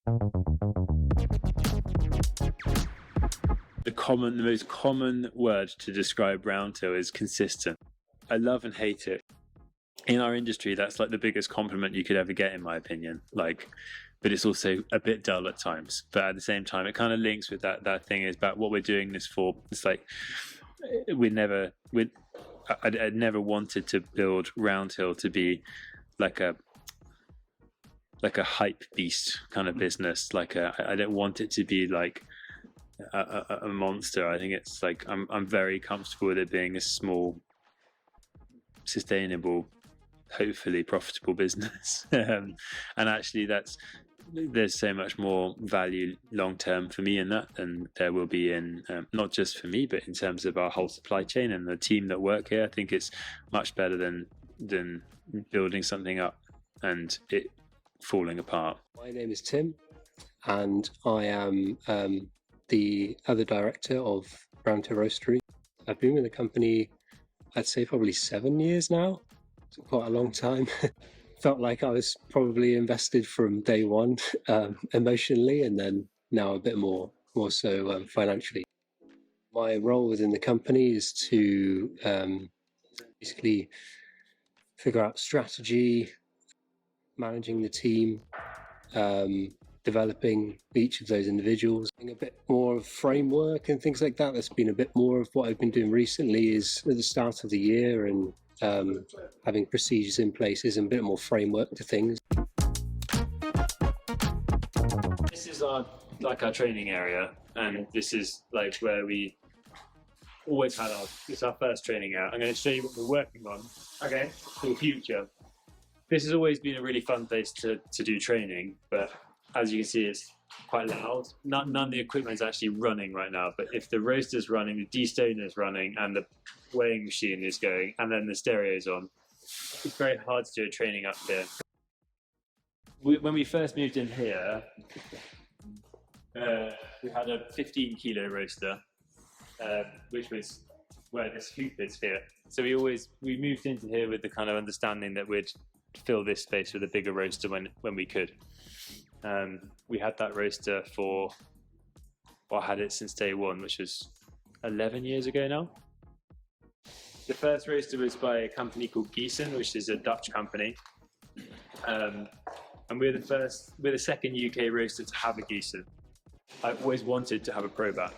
The most common word to describe Roundhill is consistent. I love and hate it. In our industry, that's like the biggest compliment you could ever get, in my opinion. Like, but it's also a bit dull at times. But at the same time, it kind of links with that thing is about what we're doing this for. It's like I never wanted to build Roundhill to be like a hype beast kind of business. I don't want it to be like a monster. I think it's like I'm very comfortable with it being a small, sustainable, hopefully profitable business. And actually there's so much more value long term for me in that than there will be in not just for me, but in terms of our whole supply chain and the team that work here. I think it's much better than building something up and it falling apart. My name is Tim, and I am the other director of Roundhill Roastery. I've been with the company, I'd say probably 7 years now. It's quite a long time. Felt like I was probably invested from day one, emotionally, and then now a bit more so financially. My role within the company is to basically figure out strategy, managing the team, developing each of those individuals, a bit more of framework and things like that. That's been a bit more of what I've been doing recently, is at the start of the year, and having procedures in place and a bit more framework to things. This is our training area, and this is like where we always had it's our first training area. I'm going to show you what we're working on, okay, for the future. This has always been a really fun place to do training, but as you can see, it's quite loud. None of the equipment is actually running right now, but if the roaster's running, the destoner's running, and the weighing machine is going, and then the stereo's on, it's very hard to do a training up here. When we first moved in here, we had a 15 kilo roaster, which was where this hoop is here. So we moved into here with the kind of understanding that we'd fill this space with a bigger roaster when we could. We had that roaster I had it since day one, which was 11 years ago now. The first roaster was by a company called Giesen, which is a Dutch company. And we're the second UK roaster to have a Giesen. I've always wanted to have a Probat,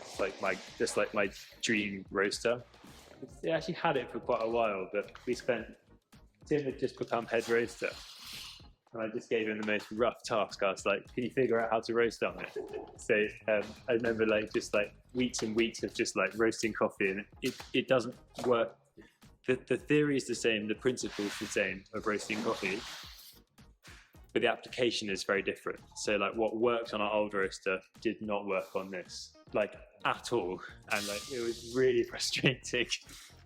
just like my dream roaster. They actually had it for quite a while, but Tim had just become head roaster. And I just gave him the most rough task. I was like, can you figure out how to roast on it? So I remember weeks and weeks of just roasting coffee, and it doesn't work. The theory is the same, the principle is the same of roasting coffee, but the application is very different. So what worked on our old roaster did not work on this, at all. And it was really frustrating.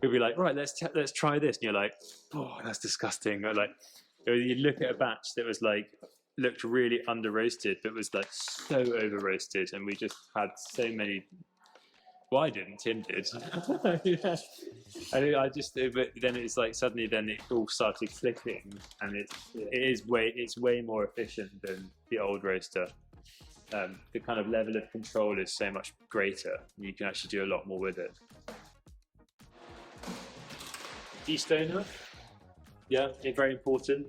We'd be like, right, let's try this. And you're like, oh, that's disgusting. Or you look at a batch that was looked really under roasted, but was so over roasted, and we just had so many. Well, I didn't. Tim did. Yeah. But then it's suddenly it all started clicking, and it's way more efficient than the old roaster. The kind of level of control is so much greater. You can actually do a lot more with it. Destoner. Yeah, it's very important.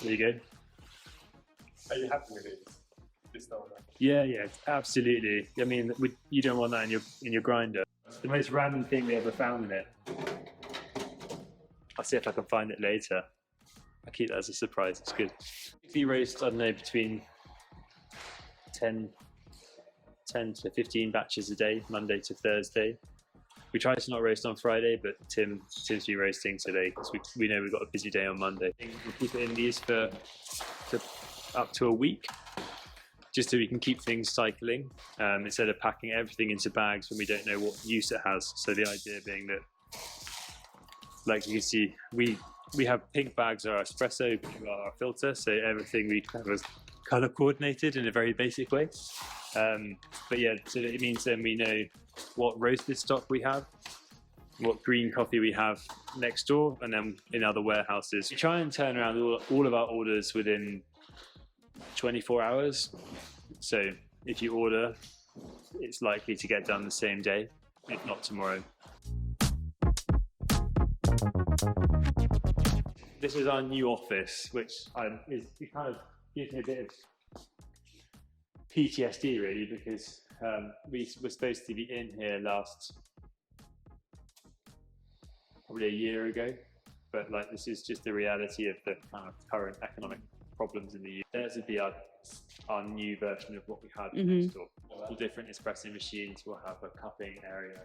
There you go. Are you happy with it? Yeah, absolutely. I mean, you don't want that in your grinder. It's the most random thing we ever found in it. I'll see if I can find it later. I'll keep that as a surprise. It's good. We roast, I don't know, between 10 to 15 batches a day, Monday to Thursday. We try to not roast on Friday, but Tim's be roasting today because we know we've got a busy day on Monday. We'll keep it in these for up to a week, just so we can keep things cycling, instead of packing everything into bags when we don't know what use it has. So the idea being that, like you can see, we have pink bags are our espresso, blue are our filter, so everything we kind of color coordinated in a very basic way. But yeah, so it means then we know what roasted stock we have, what green coffee we have next door, and then in other warehouses. We try and turn around all of our orders within 24 hours. So if you order, it's likely to get done the same day, if not tomorrow. This is our new office, which it kind of gives me a bit of PTSD really, because we were supposed to be in here probably a year ago, but like this is just the reality of the kind of current economic problems in the UK. Theirs would be our new version of what we had next door. All different espresso machines will have a cupping area.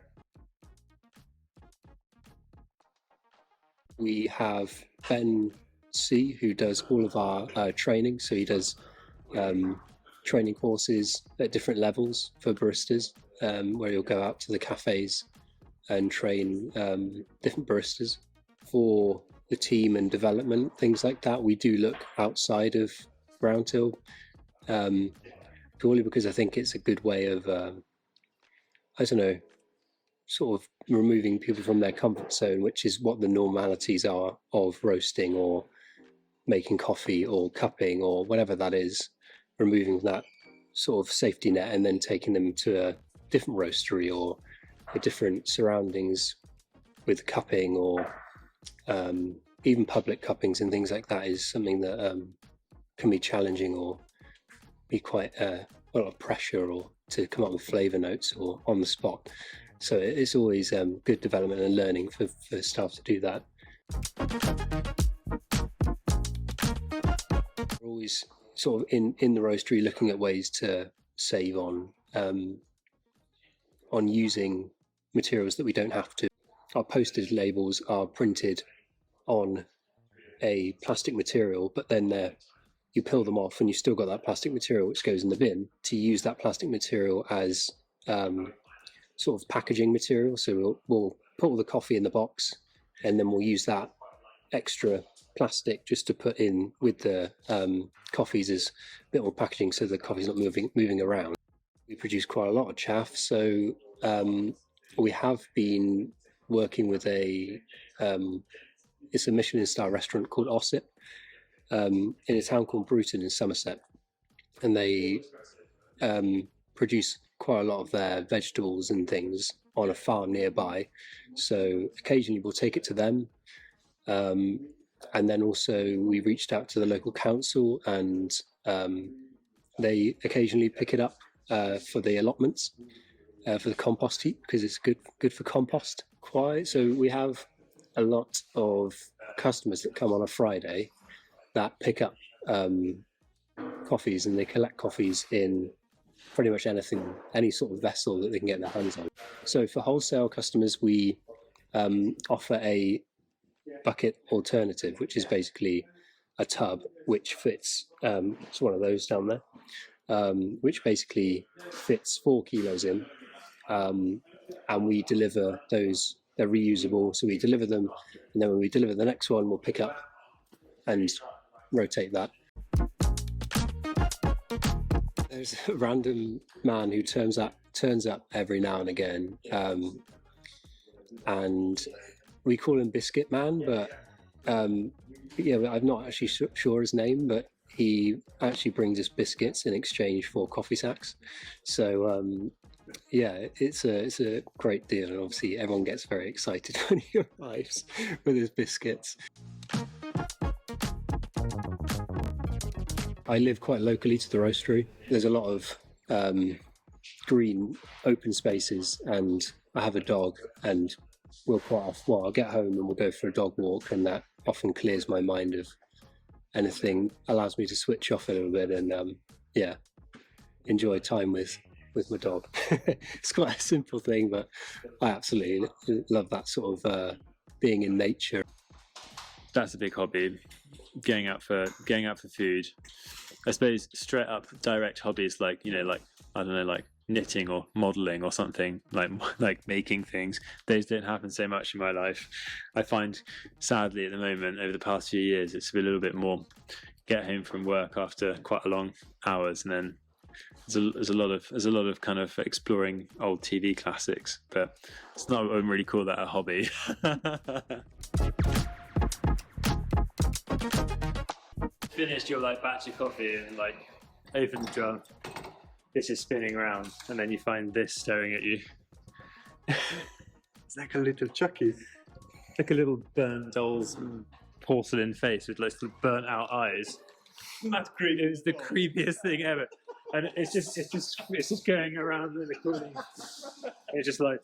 We have Ben C, who does all of our training. So he does training courses at different levels for baristas, where he'll go out to the cafes and train different baristas. For the team and development, things like that, we do look outside of Brownhill, purely because I think it's a good way of, I don't know, sort of removing people from their comfort zone, which is what the normalities are of roasting or making coffee or cupping or whatever that is, removing that sort of safety net and then taking them to a different roastery or a different surroundings with cupping, or even public cuppings and things like that, is something that can be challenging or be quite a lot of pressure, or to come up with flavor notes or on the spot. So it's always good development and learning for staff to do that. We're always sort of in the roastery looking at ways to save on using materials that we don't have to. Our postage labels are printed on a plastic material, but then you peel them off and you still got that plastic material which goes in the bin. To use that plastic material as sort of packaging material, so we'll put all the coffee in the box and then we'll use that extra plastic just to put in with the coffees as a bit more packaging, so the coffee's not moving around. We produce quite a lot of chaff, so we have been working with it's a Michelin star restaurant called Ossip in a town called Bruton in Somerset, and they produce quite a lot of their vegetables and things on a farm nearby, so occasionally we'll take it to them, and then also we reached out to the local council, and they occasionally pick it up for the allotments, for the compost heap, because it's good for compost. So we have a lot of customers that come on a Friday that pick up coffees, and they collect coffees in pretty much anything, any sort of vessel that they can get their hands on. So for wholesale customers, we offer a bucket alternative, which is basically a tub which fits, it's one of those down there, which basically fits 4 kilos in, and we deliver those. They're reusable, so we deliver them, and then when we deliver the next one, we'll pick up and rotate that. There's a random man who turns up every now and again, and we call him Biscuit Man, but yeah, I'm not actually sure his name, but he actually brings us biscuits in exchange for coffee sacks. So yeah, it's a great deal, and obviously everyone gets very excited when he arrives with his biscuits. I live quite locally to the roastery. There's a lot of green open spaces, and I have a dog, and I'll get home and we'll go for a dog walk, and that often clears my mind of anything, allows me to switch off a little bit and yeah, enjoy time with my dog. It's quite a simple thing, but I absolutely love that sort of being in nature. That's a big hobby, going out for food. I suppose straight up direct hobbies like I don't know, like knitting or modeling or something, like making things, those don't happen so much in my life. I find sadly at the moment, over the past few years, it's a little bit more get home from work after quite a long hours and then There's a lot of kind of exploring old TV classics, but it's not. I wouldn't really call that a hobby. Finished your like batch of coffee and like open the drum. This is spinning around, and then you find this staring at you. It's like a little Chucky. Like a little burnt doll's porcelain face with like some burnt out eyes. That's creepy. It's the creepiest thing ever. And it's just going around in the corner. It's just like